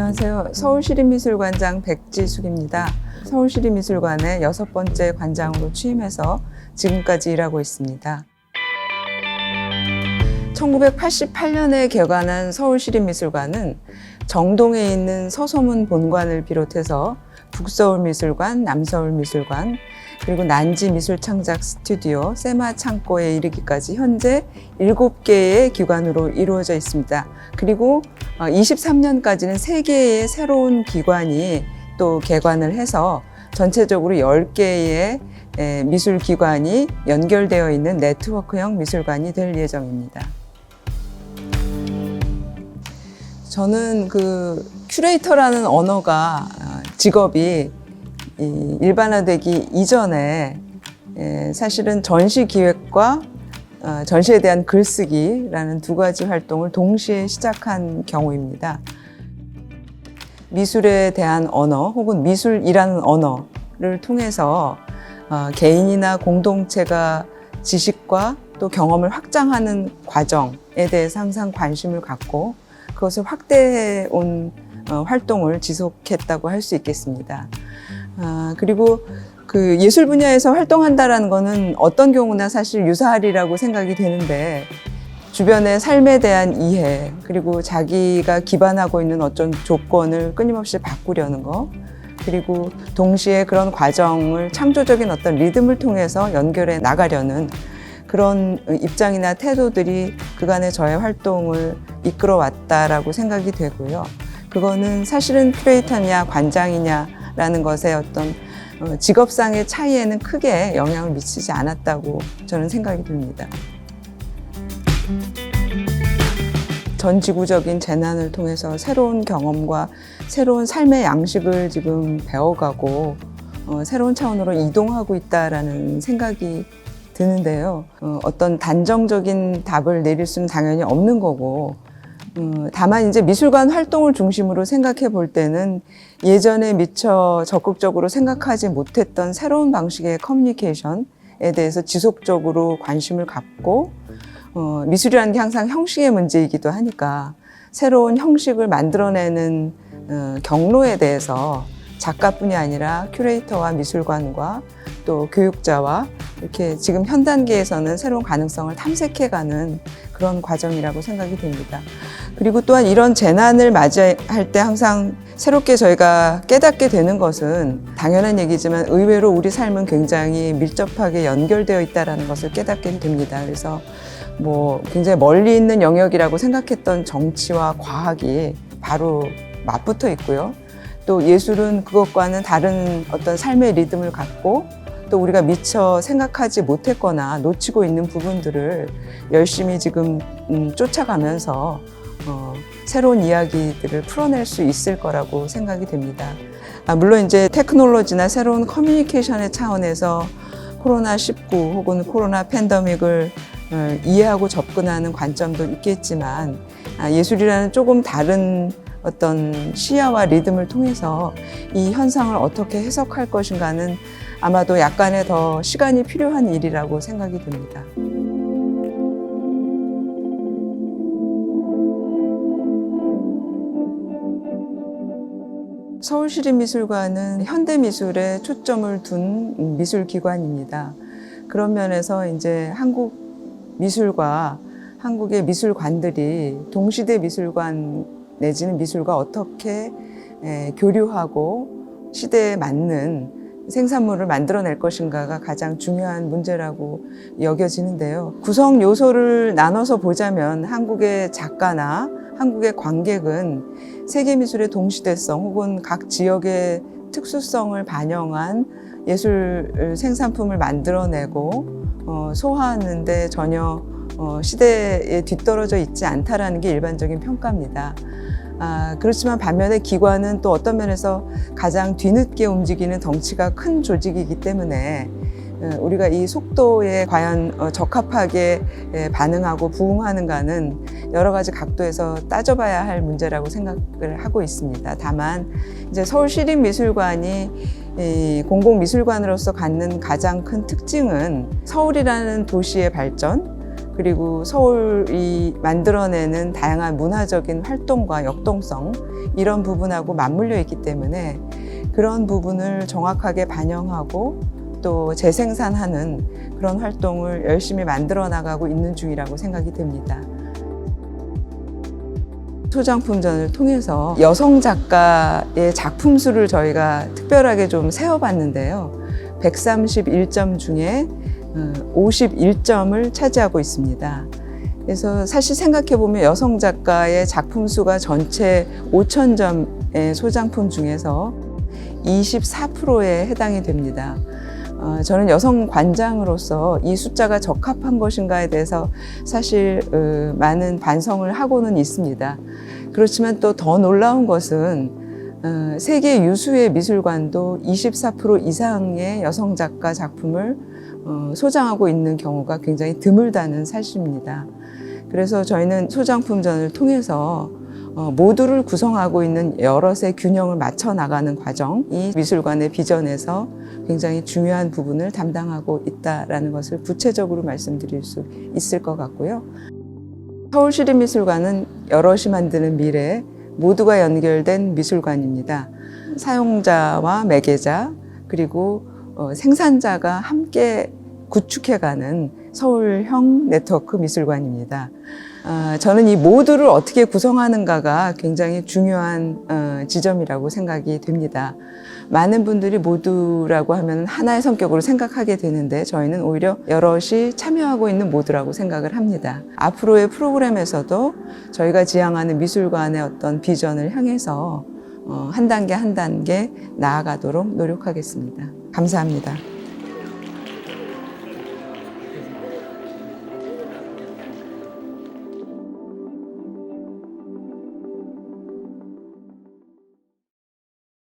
안녕하세요. 서울시립미술관장 백지숙입니다. 서울시립미술관의 6번째 관장으로 취임해서 지금까지 일하고 있습니다. 1988년에 개관한 서울시립미술관은 정동에 있는 서소문 본관을 비롯해서 북서울미술관, 남서울미술관, 그리고 난지미술창작 스튜디오, 세마 창고에 이르기까지 현재 7개의 기관으로 이루어져 있습니다. 그리고 23년까지는 3개의 새로운 기관이 또 개관을 해서 전체적으로 10개의 미술기관이 연결되어 있는 네트워크형 미술관이 될 예정입니다. 저는 큐레이터라는 언어가 직업이 일반화되기 이전에 사실은 전시기획과 전시에 대한 글쓰기라는 2가지 활동을 동시에 시작한 경우입니다. 미술에 대한 언어 혹은 미술이라는 언어를 통해서 개인이나 공동체가 지식과 또 경험을 확장하는 과정에 대해서 항상 관심을 갖고 그것을 확대해 온 활동을 지속했다고 할 수 있겠습니다. 그리고 예술 분야에서 활동한다라는 것은 어떤 경우나 사실 유사하리라고 생각이 되는데 주변의 삶에 대한 이해 그리고 자기가 기반하고 있는 어떤 조건을 끊임없이 바꾸려는 것 그리고 동시에 그런 과정을 창조적인 어떤 리듬을 통해서 연결해 나가려는 그런 입장이나 태도들이 그간의 저의 활동을 이끌어 왔다라고 생각이 되고요. 그거는 사실은 큐레이터냐 관장이냐라는 것의 어떤 직업상의 차이에는 크게 영향을 미치지 않았다고 저는 생각이 듭니다. 전 지구적인 재난을 통해서 새로운 경험과 새로운 삶의 양식을 지금 배워가고 새로운 차원으로 이동하고 있다라는 생각이 드는데요. 어떤 단정적인 답을 내릴 수는 당연히 없는 거고 다만 이제 미술관 활동을 중심으로 생각해 볼 때는 예전에 미처 적극적으로 생각하지 못했던 새로운 방식의 커뮤니케이션에 대해서 지속적으로 관심을 갖고 미술이라는 게 항상 형식의 문제이기도 하니까 새로운 형식을 만들어내는 경로에 대해서 작가뿐이 아니라 큐레이터와 미술관과 또 교육자와 이렇게 지금 현 단계에서는 새로운 가능성을 탐색해가는 그런 과정이라고 생각이 됩니다. 그리고 또한 이런 재난을 맞이할 때 항상 새롭게 저희가 깨닫게 되는 것은 당연한 얘기지만 의외로 우리 삶은 굉장히 밀접하게 연결되어 있다는 것을 깨닫게 됩니다. 그래서 굉장히 멀리 있는 영역이라고 생각했던 정치와 과학이 바로 맞붙어 있고요. 또 예술은 그것과는 다른 어떤 삶의 리듬을 갖고 또 우리가 미처 생각하지 못했거나 놓치고 있는 부분들을 열심히 지금 쫓아가면서 새로운 이야기들을 풀어낼 수 있을 거라고 생각이 됩니다. 물론 이제 테크놀로지나 새로운 커뮤니케이션의 차원에서 코로나19 혹은 코로나 팬데믹을 이해하고 접근하는 관점도 있겠지만 예술이라는 조금 다른 어떤 시야와 리듬을 통해서 이 현상을 어떻게 해석할 것인가는 아마도 약간의 더 시간이 필요한 일이라고 생각이 듭니다. 서울시립미술관은 현대미술에 초점을 둔 미술기관입니다. 그런 면에서 이제 한국 미술과 한국의 미술관들이 동시대 미술관 내지는 미술과 어떻게 교류하고 시대에 맞는 생산물을 만들어낼 것인가가 가장 중요한 문제라고 여겨지는데요. 구성 요소를 나눠서 보자면 한국의 작가나 한국의 관객은 세계미술의 동시대성 혹은 각 지역의 특수성을 반영한 예술 생산품을 만들어내고 소화하는 데 전혀 시대에 뒤떨어져 있지 않다라는 게 일반적인 평가입니다. 그렇지만 반면에 기관은 또 어떤 면에서 가장 뒤늦게 움직이는 덩치가 큰 조직이기 때문에 우리가 이 속도에 과연 적합하게 반응하고 부응하는가는 여러 가지 각도에서 따져봐야 할 문제라고 생각을 하고 있습니다. 다만 이제 서울시립미술관이 공공미술관으로서 갖는 가장 큰 특징은 서울이라는 도시의 발전 그리고 서울이 만들어내는 다양한 문화적인 활동과 역동성 이런 부분하고 맞물려 있기 때문에 그런 부분을 정확하게 반영하고 또 재생산하는 그런 활동을 열심히 만들어 나가고 있는 중이라고 생각이 됩니다. 소장품전을 통해서 여성 작가의 작품 수를 저희가 특별하게 좀 세어봤는데요. 131점 중에 51점을 차지하고 있습니다. 그래서 사실 생각해 보면 여성 작가의 작품 수가 전체 5,000점의 소장품 중에서 24%에 해당이 됩니다. 저는 여성 관장으로서 이 숫자가 적합한 것인가에 대해서 사실 많은 반성을 하고는 있습니다. 그렇지만 또 더 놀라운 것은 세계 유수의 미술관도 24% 이상의 여성 작가 작품을 소장하고 있는 경우가 굉장히 드물다는 사실입니다. 그래서 저희는 소장품전을 통해서 모두를 구성하고 있는 여럿의 균형을 맞춰 나가는 과정이 미술관의 비전에서 굉장히 중요한 부분을 담당하고 있다는 것을 구체적으로 말씀드릴 수 있을 것 같고요. 서울시립미술관은 여럿이 만드는 미래, 모두가 연결된 미술관입니다. 사용자와 매개자 그리고 생산자가 함께 구축해가는 서울형 네트워크 미술관입니다. 저는 이 모두를 어떻게 구성하는가가 굉장히 중요한 지점이라고 생각이 됩니다. 많은 분들이 모두라고 하면 하나의 성격으로 생각하게 되는데 저희는 오히려 여럿이 참여하고 있는 모두라고 생각을 합니다. 앞으로의 프로그램에서도 저희가 지향하는 미술관의 어떤 비전을 향해서 한 단계 한 단계 나아가도록 노력하겠습니다. 감사합니다.